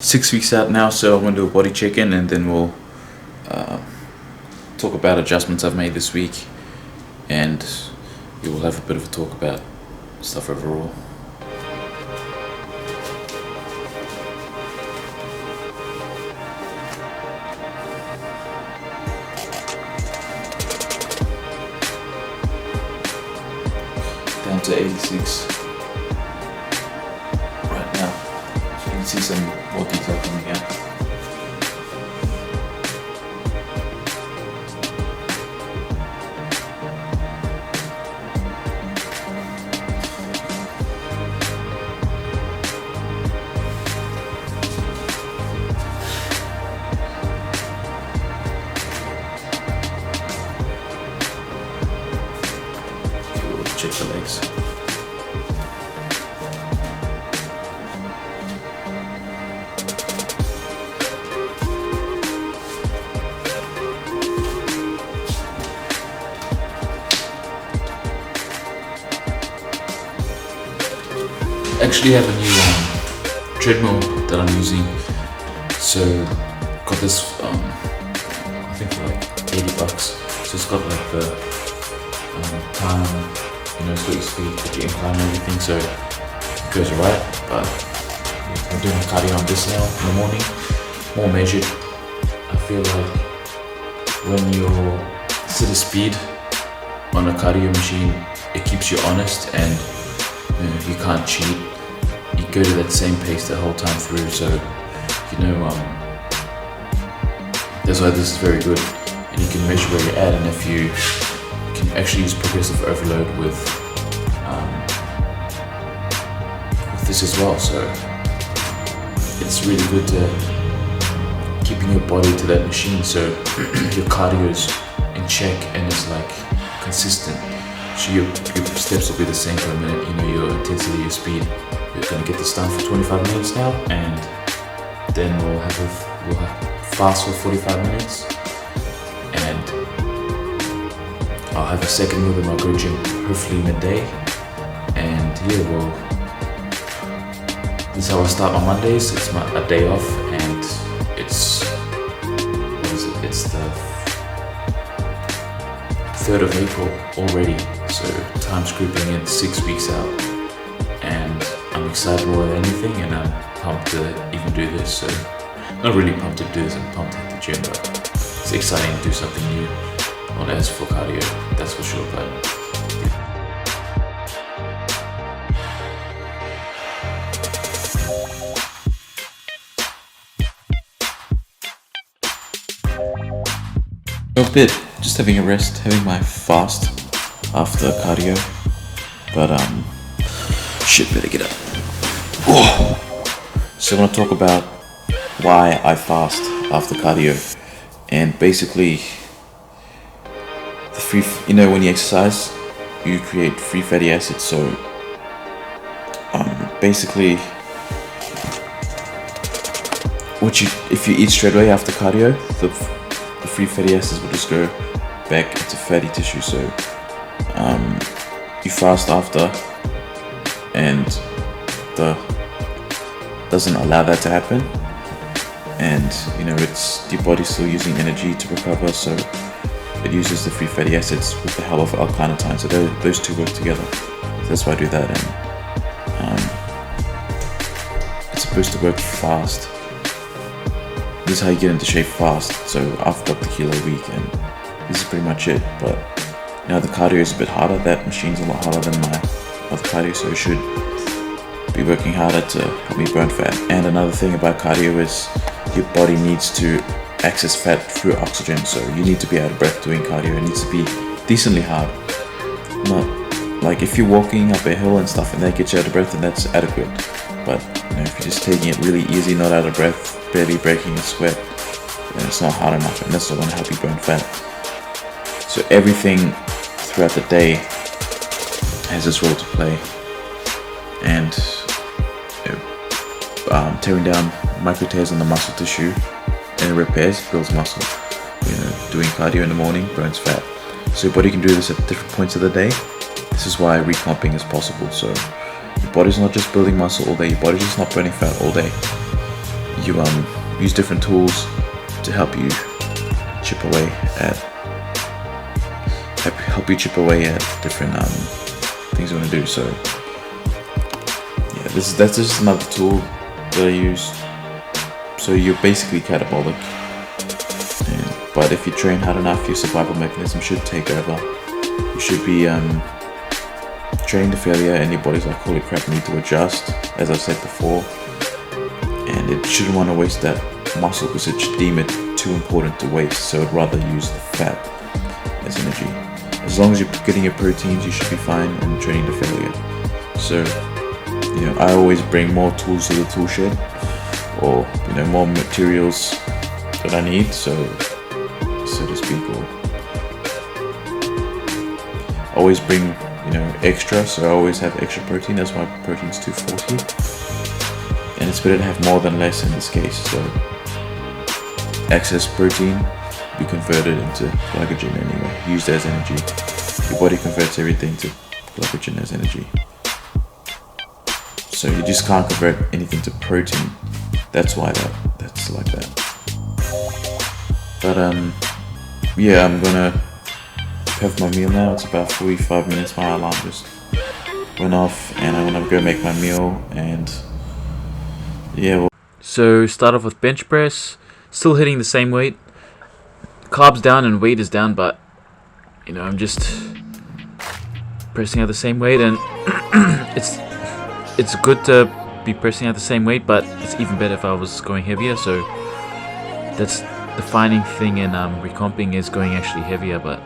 6 weeks out now, so I'm going to do a body check-in and then we'll talk about adjustments I've made this week, and we will have a bit of a talk about stuff overall. Down to 86 right now. So you can see some more detail coming out. Check the legs. Actually have a new treadmill that I'm using. So got this I think for like $80. So it's got like the time, it's what you speed, put your incline and everything, so it goes right. But I'm doing cardio on this now in the morning, more measured. I feel like when you're set a speed on a cardio machine, it keeps you honest and you can't cheat. You go to that same pace the whole time through, so that's why this is very good, and you can measure where you're at, and if you can actually use progressive overload with this as well. So it's really good to keeping your body to that machine, so your cardio's in check and it's like consistent. So your steps will be the same per minute. Your intensity, your speed. We're gonna get this done for 25 minutes now, and then we'll fast for 45 minutes, and I'll have a second meal with my go gym, hopefully midday. And this is how I start my Mondays. It's a day off, and it's the 3rd of April already. So time's creeping in, 6 weeks out, and I'm excited more than anything, and I'm pumped to even do this. So not really pumped to do this, I'm pumped to hit the gym, but it's exciting to do something new. Not as for cardio, that's for sure, but a bit, just having a rest, having my fast after cardio, but shit, better get up. So I want to talk about why I fast after cardio, and basically when you exercise, you create free fatty acids. So basically, if you eat straight away after cardio, the free fatty acids will just go back into fatty tissue. So you fast after, and doesn't allow that to happen, and it's your body's still using energy to recover, so it uses the free fatty acids with the help of alkalinity. So those two work together. So that's why I do that, and it's supposed to work fast. This is how you get into shape fast. So I've got the kilo a week, and this is pretty much it. But the cardio is a bit harder. That machine's a lot harder than my other cardio, so it should be working harder to help me burn fat. And another thing about cardio is your body needs to access fat through oxygen, so you need to be out of breath doing cardio. It needs to be decently hard. Not like if you're walking up a hill and stuff and that gets you out of breath, then that's adequate. But if you're just taking it really easy, not out of breath, barely breaking a sweat, then it's not hard enough, and that's not going to help you burn fat. So everything throughout the day has this role to play, and tearing down micro tears in the muscle tissue and repairs, builds muscle. Doing cardio in the morning burns fat. So your body can do this at different points of the day. This is why recomping is possible. So your body's not just building muscle all day, your body's just not burning fat all day. you use different tools to help you chip away at different things you want to do. So yeah, that's just another tool that I use. So you're basically catabolic, but if you train hard enough, your survival mechanism should take over. You should be training to failure, and your body's like, holy crap, I need to adjust, as I've said before. And it shouldn't want to waste that muscle because it should deem it too important to waste, so it'd rather use the fat as energy. As long as you're getting your proteins, you should be fine and training to failure. So, I always bring more tools to the tool shed, or more materials that I need, so to speak, or always bring extra. So I always have extra protein. That's why protein's 240, and it's better to have more than less in this case. So excess protein be converted into glycogen anyway, used as energy. Your body converts everything to glycogen as energy, so you just can't convert anything to protein. That's why that's like that. But yeah, I'm gonna have my meal now. It's about 45 minutes. My alarm just went off, and I'm gonna go make my meal. And yeah, so start off with bench press, still hitting the same weight. Carbs down and weight is down, but I'm just pressing out the same weight, and it's good to be pressing out the same weight, but it's even better if I was going heavier. So that's the defining thing in recomping, is going actually heavier. But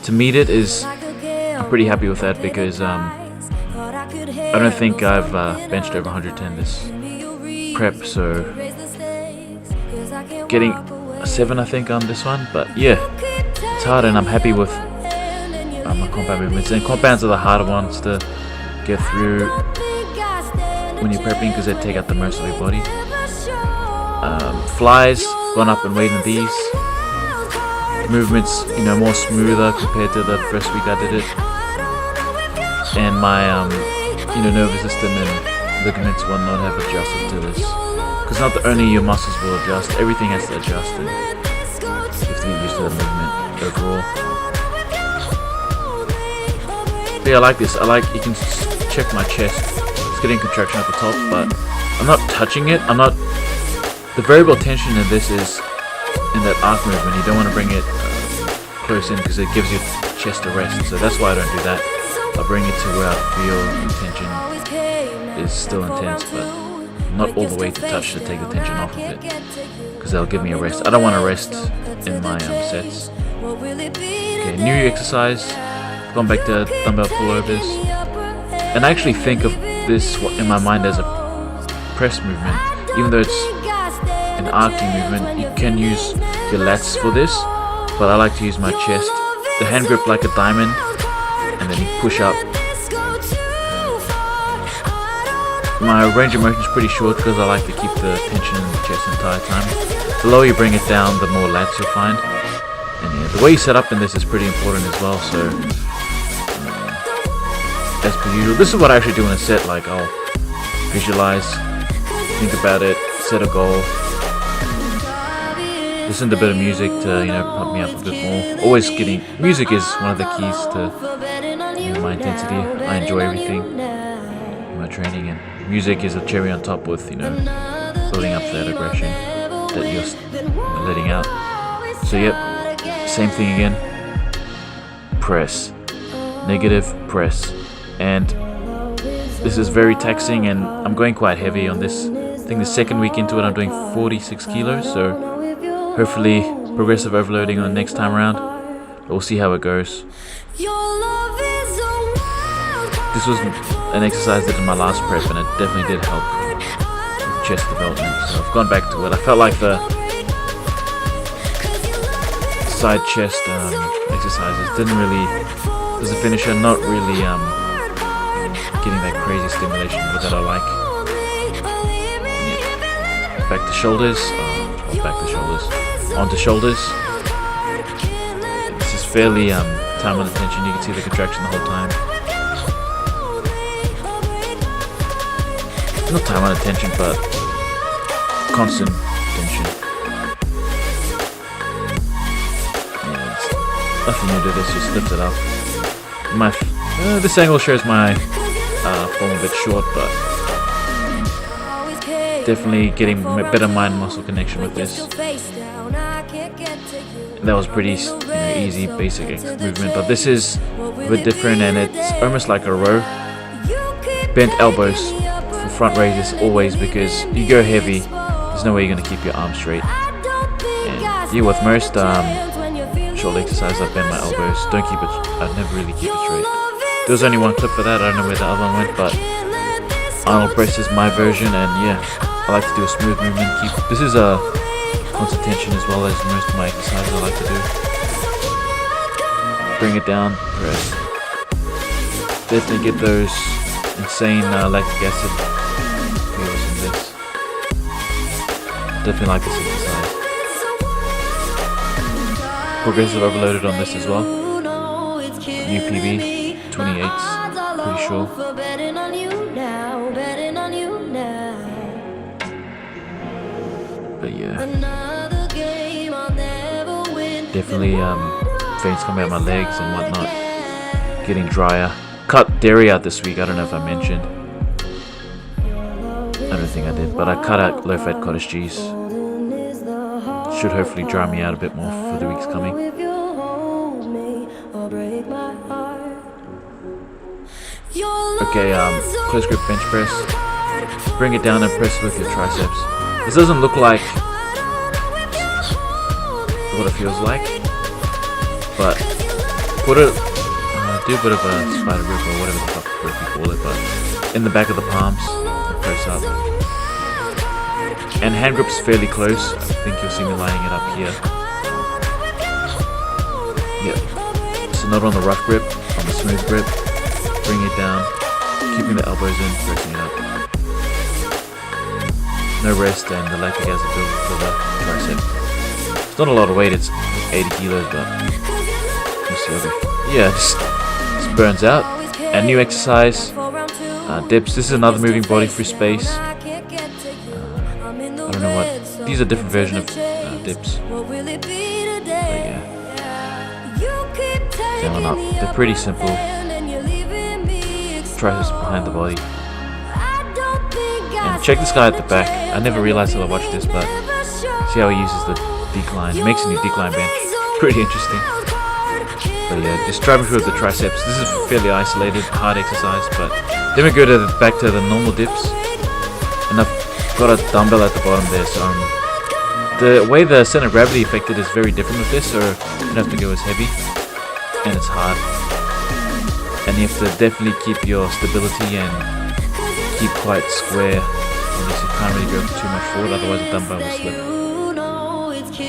to meet it I'm pretty happy with that, because I don't think I've benched over 110 this prep, so getting a 7 I think on this one. But yeah, it's hard, and I'm happy with my compound movements, and compounds are the harder ones to get through when you're prepping, because they take out the most of your body. Flies, gone up in weight in these. Movements, more smoother compared to the first week I did it. And my, nervous system and ligaments and whatnot have adjusted to this. Because not only your muscles will adjust, everything has to adjust, and you have to get used to the movement overall. But yeah, I like this. You can check my chest. It's getting contraction at the top, but I'm not touching it. The variable tension in this is in that arc movement. You don't want to bring it close in, because it gives your chest a rest. So that's why I don't do that. I bring it to where I feel the tension is still intense, but not all the way to touch to take the tension off of it, because that'll give me a rest. I don't want to rest in my sets. Okay, new exercise. Gone back to dumbbell pullovers, and I actually think of this in my mind as a press movement, even though it's an arcing movement. You can use your lats for this, but I like to use my chest, the hand grip like a diamond, and then you push up. My range of motion is pretty short, because I like to keep the tension in the chest the entire time. The lower you bring it down, the more lats you'll find. And yeah, the way you set up in this is pretty important as well. So as per usual, this is what I actually do in a set. Like, I'll visualize, think about it, set a goal, listen to a bit of music to pump me up a bit more. Always music is one of the keys to my intensity. I enjoy everything in my training, and music is a cherry on top with building up that aggression that you're letting out. So yep, same thing again. Press, negative press, and this is very taxing, and I'm going quite heavy on this. I think the second week into it, I'm doing 46 kilos, so hopefully progressive overloading on the next time around. We'll see how it goes. This was an exercise that did my last prep, and it definitely did help with chest development, so I've gone back to it. I felt like the side chest exercises didn't really, as a finisher, not really getting that crazy stimulation that I like. Yeah. Back to shoulders, onto shoulders. This is fairly time on attention. You can see the contraction the whole time. Not time on attention, but constant tension. Yeah, it's nothing new to this, just lift it up. This angle shows my form a bit short, but definitely getting better mind-muscle connection with this. That was pretty easy, basic movement, but this is a bit different, and it's almost like a row. Bent elbows for front raises always, because you go heavy, there's no way you're going to keep your arms straight. And yeah, with most shoulder exercises, I bend my elbows. I never really keep it straight. There was only one clip for that, I don't know where the other one went, but Arnold press is my version, and yeah, I like to do a smooth movement. This is a constant tension as well as most of my exercises I like to do. Bring it down, press. Definitely get those insane lactic acid feels in this. Definitely like this exercise. Progressive overloaded on this as well. New PB, 28s, pretty sure. But yeah, definitely veins coming out my legs and whatnot, getting drier. Cut dairy out this week, I don't know if I mentioned. I don't think I did, but I cut out low-fat cottage cheese. Should hopefully dry me out a bit more for the weeks coming. Okay, close grip bench press. Bring it down and press with your triceps. This doesn't look like what it feels like, but do a bit of a spider grip or whatever the fuck grip you call it, but in the back of the palms, press up. And hand grip's fairly close. I think you'll see me lining it up here. Yeah. So not on the rough grip, on the smooth grip. Bring it down, keeping the elbows in, pressing it up. No rest, and the lactic acid build for the tricep. It's not a lot of weight, it's 80 kilos, but we'll see. Yeah, just burns out. And new exercise, dips. This is another moving body through space. I don't know what. These are different versions of dips. But yeah, down up. They're pretty simple. Triceps behind the body. And check this guy at the back. I never realized till I watched this, but see how he uses the decline. Makes a new decline bench. Pretty interesting. But yeah, just driving through with the triceps. This is fairly isolated, hard exercise, but then we go back to the normal dips. And I've got a dumbbell at the bottom there, so the way the center of gravity affected is very different with this, so you don't have to go as heavy, and it's hard. And you have to definitely keep your stability and keep quite square. Obviously, you can't really go too much forward, otherwise the dumbbell will slip.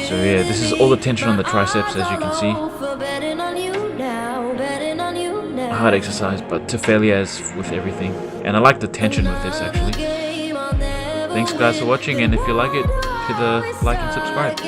So yeah, this is all the tension on the triceps, as you can see. A hard exercise, but to failure as with everything. And I like the tension with this, actually. Thanks guys for watching, and if you like it, hit the like and subscribe.